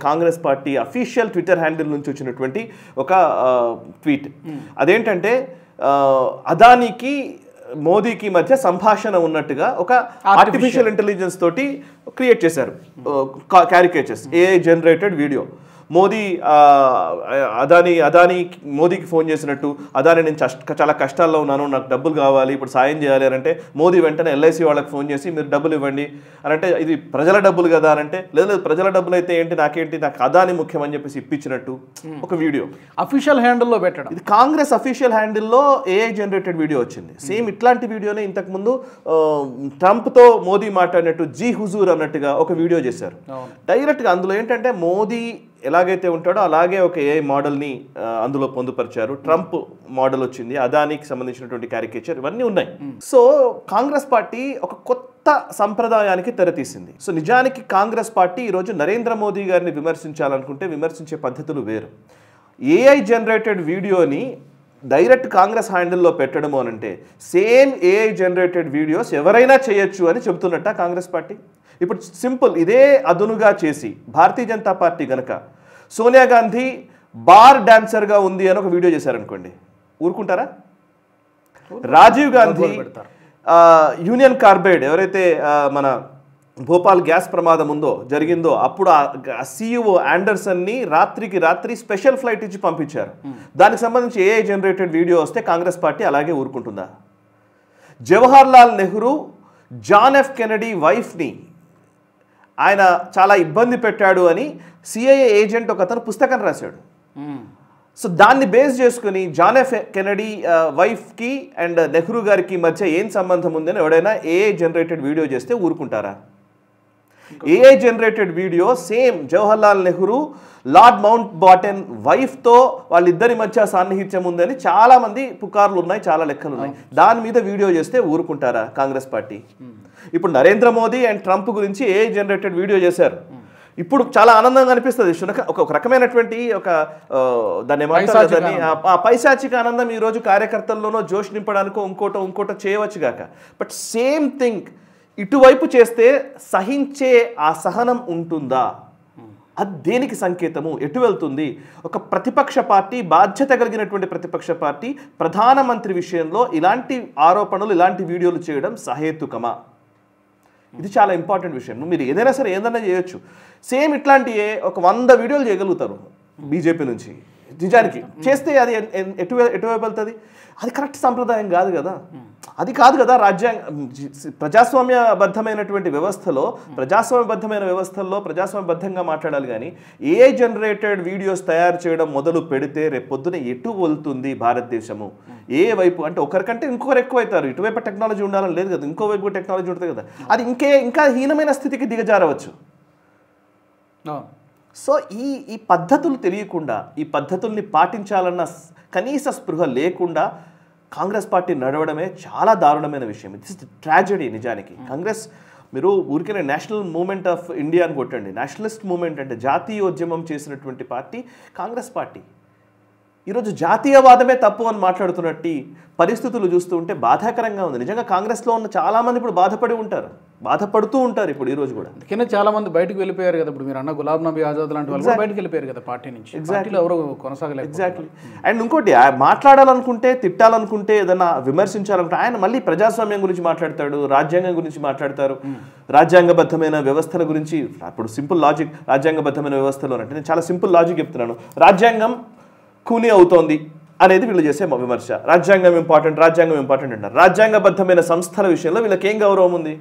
Congress party official Twitter handle నుంచి వచ్చినటువంటి ఒక ట్వీట్. అదేంటంటే అదానికి మోదీకి మధ్య సంభాషణ ఉన్నట్టుగా ఒక ఆర్టిఫిషియల్ ఇంటెలిజెన్స్ తోటి క్రియేట్ చేశారు caricatures, AI generated video. Modi Adani మోదీకి ఫోన్ చేసినట్టు, అదానీ నేను చాలా కష్టాల్లో ఉన్నాను, నాకు డబ్బులు కావాలి, ఇప్పుడు సాయం చేయాలి అని అంటే మోదీ వెంటనే ఎల్ఐసి వాళ్ళకి ఫోన్ చేసి మీరు డబ్బులు ఇవ్వండి అని అంటే, ఇది ప్రజల డబ్బులు కదా అని అంటే, లేదు ప్రజల డబ్బులు అయితే ఏంటి, నాకేంటి, నాకు అదానీ ముఖ్యం అని చెప్పేసి ఇప్పించినట్టు ఒక వీడియో అఫీషియల్ హ్యాండిల్లో పెట్టడం. ఇది కాంగ్రెస్ అఫీషియల్ హ్యాండిల్లో ఏఐ జనరేటెడ్ వీడియో వచ్చింది. సేమ్ ఇట్లాంటి వీడియోనే ఇంతకుముందు ట్రంప్తో మోదీ మాట్లాడినట్టు జీ హుజూర్ అన్నట్టుగా ఒక వీడియో చేశారు డైరెక్ట్గా. అందులో ఏంటంటే మోదీ ఎలాగైతే ఉంటాడో అలాగే ఒక ఏఐ మోడల్ని అందులో పొందుపరిచారు. ట్రంప్ మోడల్ వచ్చింది, అదానికి సంబంధించినటువంటి క్యారికేచర్, ఇవన్నీ ఉన్నాయి. సో కాంగ్రెస్ పార్టీ ఒక కొత్త సంప్రదాయానికి తెరతీసింది. సో నిజానికి కాంగ్రెస్ పార్టీ ఈరోజు నరేంద్ర మోదీ గారిని విమర్శించాలనుకుంటే విమర్శించే పద్ధతులు వేరు. ఏఐ జనరేటెడ్ వీడియోని డైరెక్ట్ కాంగ్రెస్ హ్యాండిల్లో పెట్టడము అనంటే సేమ్ ఏఐ జనరేటెడ్ వీడియోస్ ఎవరైనా చేయొచ్చు అని చెబుతున్నట్ట కాంగ్రెస్ పార్టీ. ఇప్పుడు సింపుల్, ఇదే అదునుగా చేసి భారతీయ జనతా పార్టీ గనక సోనియా గాంధీ బార్ డాన్సర్గా ఉంది అని ఒక వీడియో చేశారనుకోండి, ఊరుకుంటారా? రాజీవ్ గాంధీ యూనియన్ కార్బైడ్ ఎవరైతే మన భోపాల్ గ్యాస్ ప్రమాదం జరిగిందో అప్పుడు ఆ సిఇఓ ఆండర్సన్ని రాత్రికి రాత్రి స్పెషల్ ఫ్లైట్ ఇచ్చి పంపించారు. దానికి సంబంధించి ఏఐ జనరేటెడ్ వీడియో వస్తే కాంగ్రెస్ పార్టీ అలాగే ఊరుకుంటుందా? Jawahar Lal Nehru John F Kennedy వైఫ్ని ఆయన చాలా ఇబ్బంది పెట్టాడు అని సిఐఏ ఏజెంట్ ఒక అతను పుస్తకం రాశాడు. సో దాన్ని బేస్ చేసుకుని జాన్ ఎఫ్ కెనడీ వైఫ్కి అండ్ నెహ్రూ గారికి మధ్య ఏం సంబంధం ఉందని ఎవడైనా ఏఐ జనరేటెడ్ వీడియో చేస్తే ఊరుకుంటారా? AI generated video same Jawahar Lal Nehru Lord Mountbatten వైఫ్తో వాళ్ళిద్దరి మధ్య సాన్నిహిత్యం ఉందని చాలామంది పుకార్లు ఉన్నాయి, చాలా లెక్కలు ఉన్నాయి. దాని మీద వీడియో చేస్తే ఊరుకుంటారా కాంగ్రెస్ పార్టీ? ఇప్పుడు నరేంద్ర మోదీ అండ్ ట్రంప్ గురించి ఏఐ జనరేటెడ్ వీడియో చేశారు. ఇప్పుడు చాలా ఆనందంగా అనిపిస్తుంది. ఒక రకమైనటువంటి ఒక దాన్ని ఏమంటారు, పైశాచిక ఆనందం ఈరోజు కార్యకర్తల్లోనో జోష్ నింపడానికో ఇంకోటో చేయవచ్చు గాక. బట్ సేమ్ థింగ్ ఇటువైపు చేస్తే సహించే ఆ సహనం ఉంటుందా? అది దేనికి సంకేతము? ఎటు వెళ్తుంది? ఒక ప్రతిపక్ష పార్టీ, బాధ్యత కలిగినటువంటి ప్రతిపక్ష పార్టీ ప్రధానమంత్రి విషయంలో ఇలాంటి ఆరోపణలు, ఇలాంటి వీడియోలు చేయడం సహేతుకమా? ఇది చాలా ఇంపార్టెంట్ విషయం. మీరు ఏదైనా సరే ఏదైనా చేయొచ్చు. సేమ్ ఇట్లాంటి ఒక 100 వీడియోలు చేయగలుగుతారు బీజేపీ నుంచి. నిజానికి చేస్తే అది ఎటువైపు వెళ్తుంది? అది కరెక్ట్ సంప్రదాయం కాదు కదా. అది కాదు కదా ప్రజాస్వామ్యబద్ధమైనటువంటి వ్యవస్థలో, ప్రజాస్వామ్యబద్ధంగా మాట్లాడాలి. కానీ ఏఐ జనరేటెడ్ వీడియోస్ తయారు చేయడం మొదలు పెడితే రేపొద్దున ఎటు వెళ్తుంది భారతదేశము? ఏ వైపు అంటే ఒకరికంటే ఇంకొకరు ఎక్కువ అవుతారు. ఇటువైపు టెక్నాలజీ ఉండాలని లేదు కదా, ఇంకోవైపు టెక్నాలజీ ఉంటుంది కదా. అది ఇంకా హీనమైన స్థితికి దిగజారవచ్చు. సో ఈ పద్ధతులు తెలియకుండా, ఈ పద్ధతుల్ని పాటించాలన్న కనీస స్పృహ లేకుండా కాంగ్రెస్ పార్టీ నడవడమే చాలా దారుణమైన విషయం. ఇట్స్ ట్రాజెడీ నిజానికి. కాంగ్రెస్, మీరు ఊరికే నేషనల్ మూమెంట్ ఆఫ్ ఇండియా అని కొట్టండి, నేషనలిస్ట్ మూమెంట్ అంటే జాతీయోద్యమం చేసినటువంటి పార్టీ కాంగ్రెస్ పార్టీ. ఈరోజు జాతీయవాదమే తప్పు అని మాట్లాడుతున్నట్టు పరిస్థితులు చూస్తూ ఉంటే బాధాకరంగా ఉంది. నిజంగా కాంగ్రెస్లో ఉన్న చాలామంది ఇప్పుడు బాధపడుతూ ఉంటారు ఇప్పుడు ఈరోజు కూడా. అందుకనే చాలా మంది బయటకు వెళ్ళిపోయారు కదా. ఇప్పుడు మీరు అన్న గులాబ్ నబీ ఆజాద్ లాంటి వాళ్ళు బయటకు వెళ్ళిపోయారు కదా పార్టీ నుంచి. ఎగ్జాక్ట్లీ, ఎవరు కొనసాగలేదు. ఎగ్జాక్ట్లీ. అండ్ ఇంకోటి, మాట్లాడాలనుకుంటే, తిట్టాలనుకుంటే, ఏదైనా విమర్శించాలనుకుంటే ఆయన మళ్ళీ ప్రజాస్వామ్యం గురించి మాట్లాడతాడు, రాజ్యాంగం గురించి మాట్లాడతారు, రాజ్యాంగబద్ధమైన వ్యవస్థల గురించి. అప్పుడు సింపుల్ లాజిక్, రాజ్యాంగబద్ధమైన వ్యవస్థలో అంటే నేను చాలా సింపుల్ లాజిక్ చెప్తున్నాను. రాజ్యాంగం కూనీ అవుతోంది అనేది వీళ్ళు చేసే విమర్శ. రాజ్యాంగం ఇంపార్టెంట్ అంటారు. రాజ్యాంగబద్ధమైన సంస్థల విషయంలో వీళ్ళకి ఏం గౌరవం ఉంది?